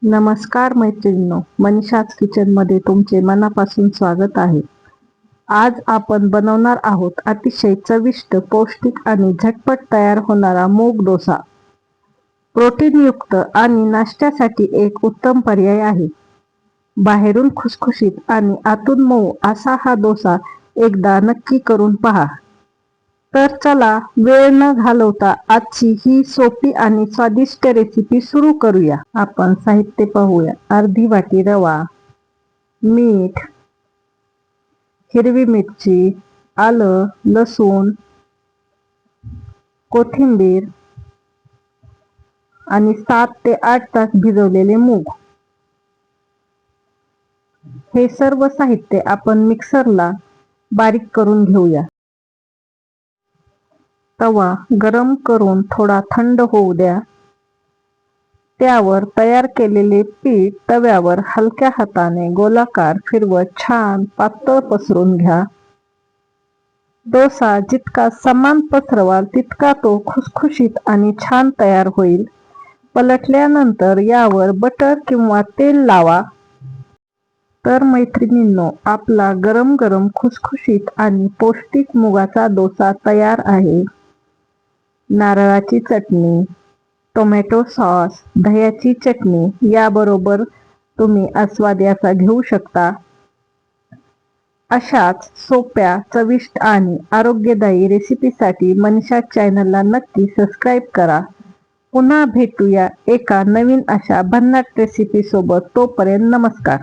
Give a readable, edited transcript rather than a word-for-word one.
नमस्कार मैत्रिणींनो, मनीषाज किचनमध्ये तुमचे मनापासून स्वागत आहे. आज आपण बनवणार आहोत अतिशय चविष्ट, पौष्टिक आणि झटपट तयार होणारा मूग डोसा. प्रोटीनयुक्त आणि नाश्त्यासाठी एक उत्तम पर्याय आहे. बाहेरून खुसखुशीत आणि आतून मऊ असा हा डोसा एकदा नक्की करून पहा. तर चला वेळ न घालवता आजची ही सोपी आणि स्वादिष्ट रेसिपी सुरू करूया. आपण साहित्य पाहूया. अर्धी वाटी रवा, मीठ, हिरवी मिरची, आलं, लसूण, कोथिंबीर आणि 7 ते 8 तास भिजवलेले मूग. हे सर्व साहित्य आपण मिक्सरला बारीक करून घेऊया. तवा गरम करून थोडा थंड होऊ द्या. त्यावर तयार केलेले पीठ तव्यावर हलक्या हाताने गोलाकार फिरवत छान पातळ पसरून घ्या. डोसा जितका समान पसरवाल तितका तो खुसखुशीत आणि छान तयार होईल. पलटल्यानंतर यावर बटर किंवा तेल लावा. तर मैत्रिणींनो, आपला गरम गरम खुसखुशीत आणि पौष्टिक मुगाचा डोसा तयार आहे. नारळाची चटणी, टोमॅटो सॉस, दह्याची चटणी याबरोबर तुम्ही आस्वाद याचा घेऊ शकता. अशाच सोप्या, चविष्ट आणि आरोग्यदायी रेसिपीसाठी मनीषा चॅनलला नक्की सबस्क्राईब करा. पुन्हा भेटूया एका नवीन अशा भन्नाट रेसिपी सोबत. तोपर्यंत नमस्कार.